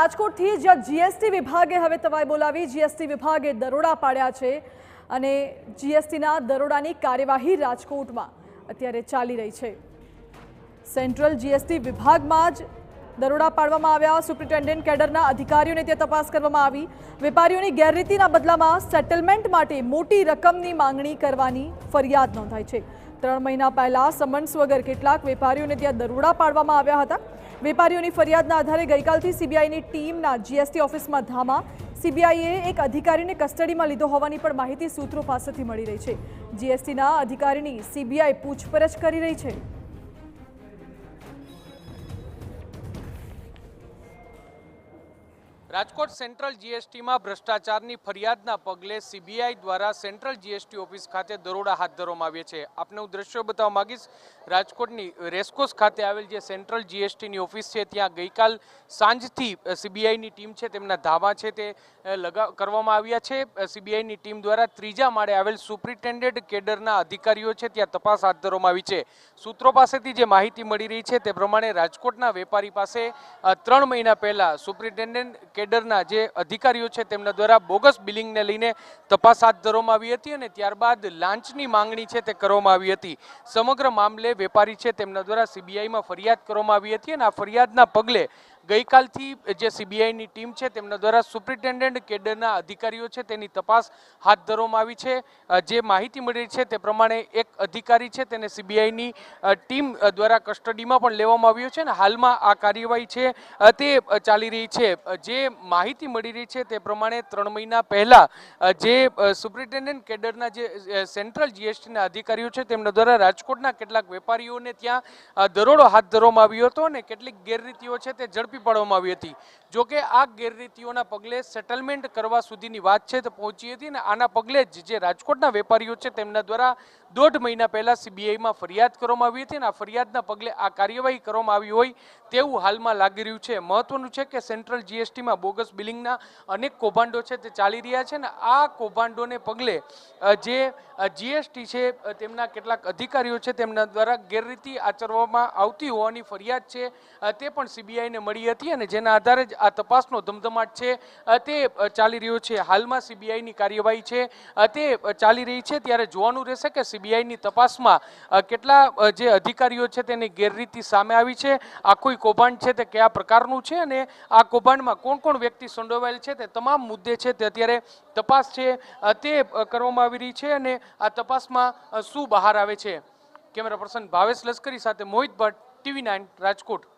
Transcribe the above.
રાજકોટથી જ્યાં જીએસટી વિભાગે હવે તવાઈ બોલાવી જીએસટી વિભાગે દરોડા પાડ્યા છે અને જીએસટીના દરોડાની કાર્યવાહી રાજકોટમાં અત્યારે ચાલી રહી છે। સેન્ટ્રલ જીએસટી વિભાગમાં જ દરોડા પાડવામાં આવ્યા। સુપ્રિન્ટેન્ડન્ટ કેડરના અધિકારીઓને ત્યાં તપાસ કરવામાં આવી। વેપારીઓની ગેરરીતિના બદલામાં સેટલમેન્ટ માટે મોટી રકમની માંગણી કરવાની ફરિયાદ નોંધાઈ છે। 3 મહિના પહેલા સમન્સ વગર કેટલાક વેપારીઓને ત્યાં દરોડા પાડવામાં આવ્યા હતા। વેપારીઓની ફરિયાદના આધારે ગઈકાલથી સીબીઆઈની ટીમના જીએસટી ઓફિસમાં ધામા। સીબીઆઈએ એક અધિકારીને કસ્ટડીમાં લીધો હોવાની પણ માહિતી સૂત્રો પાસેથી મળી રહી છે। જીએસટીના અધિકારીની સીબીઆઈ પૂછપરછ કરી રહી છે। રાજકોટ સેન્ટ્રલ જીએસટીમાં ભ્રષ્ટાચારની ફરિયાદના પગલે સીબીઆઈ દ્વારા સેન્ટ્રલ જીએસટી ઓફિસ ખાતે દરોડા હાથ ધરવામાં આવ્યા છે। આપને હું દ્રશ્યો બતાવવા માંગીશ। રાજકોટની રેસકોર્સ ખાતે આવેલ જે સેન્ટ્રલ જીએસટીની ઓફિસ છે ત્યાં ગઈકાલ સાંજથી સીબીઆઈની ટીમ છે તેમના ધામા છે તે કરવામાં આવ્યા છે। સીબીઆઈની ટીમ દ્વારા 3જા માળે આવેલ સુપ્રિન્ટેન્ડન્ટ કેડરના અધિકારીઓ છે ત્યાં તપાસ હાથ ધરવામાં આવી છે। સૂત્રો પાસેથી જે માહિતી મળી રહી છે તે પ્રમાણે રાજકોટના વેપારી પાસે 3 મહિના પહેલા સુપ્રિન્ટેન્ડન્ટ કેડરના જે અધિકારીઓ છે તેમના દ્વારા બોગસ બિલિંગને લઈને તપાસ હાથ ધરવામાં આવી હતી અને ત્યારબાદ લાંચની માંગણી છે તે કરવામાં આવી હતી। સમગ્ર મામલે વેપારી છે તેમના દ્વારા સીબીઆઈમાં ફરિયાદ કરવામાં આવી હતી અને આ ફરિયાદના પગલે ગઈકાલથી જે સીબીઆઈની ટીમ છે તેમના દ્વારા સુપ્રિન્ટેન્ડન્ટ કેડરના અધિકારીઓ છે તેની તપાસ હાથ ધરવામાં આવી છે। જે માહિતી મળી છે તે પ્રમાણે એક અધિકારી છે તેને સીબીઆઈની ટીમ દ્વારા કસ્ટડીમાં પણ લેવામાં આવ્યો છે અને હાલમાં આ કાર્યવાહી છે તે ચાલી રહી છે। જે માહિતી મળી રહી છે તે પ્રમાણે 3 મહિના પહેલા જે સુપ્રિન્ટેન્ડન્ટ કેડરના જે સેન્ટ્રલ જીએસટીના અધિકારીઓ છે તેમના દ્વારા રાજકોટના કેટલાક વેપારીઓને ત્યાં દરોડો હાથ ધરવામાં આવ્યો હતો અને કેટલીક ગેરરીતિઓ છે તે ઝડપી પાડવામાં આવી હતી। જોકે આ ગેરરીતિઓના પગલે સેટલમેન્ટ કરવા સુધીની વાત છે તે પહોંચી હતી અને આના પગલે જ જે રાજકોટના વેપારીઓ છે તેમના દ્વારા 1.5 મહિના પહેલા સીબીઆઈમાં ફરિયાદ કરવામાં આવી હતી અને આ ફરિયાદના પગલે આ કાર્યવાહી કરવામાં આવી હોય તેવું હાલમાં લાગી રહ્યું છે। મહત્વનું છે કે સેન્ટ્રલ જીએસટીમાં બોગસ બિલિંગના અનેક કૌભાંડો છે તે ચાલી રહ્યા છે અને આ કૌભાંડોને પગલે જે જીએસટી છે તેમના કેટલાક અધિકારીઓ છે તેમના દ્વારા ગેરરીતિ આચરવામાં આવતી હોવાની ફરિયાદ છે તે પણ સીબીઆઈને મળી હતી અને જેના આધારે જ આ તપાસનો ધમધમાટ છે તે ચાલી રહ્યો છે। હાલમાં સીબીઆઈની કાર્યવાહી છે તે ચાલી રહી છે ત્યારે જોવાનું રહેશે કે સીબીઆઈની તપાસમાં કેટલા જે અધિકારીઓ છે તેની ગેરરીતિ સામે આવી છે, આ કોઈ કૌભાંડ છે તે કયા પ્રકારનું છે અને આ કૌભાંડમાં કોણ કોણ વ્યક્તિ સંડોવાયેલ છે તે તમામ મુદ્દે છે તે અત્યારે તપાસ છે તે કરવામાં આવી રહી છે અને આ તપાસમાં શું બહાર આવે છે। કેમેરા પર્સન ભાવેશ લશ્કરી સાથે મોહિત ભટ્ટ, TV9 રાજકોટ।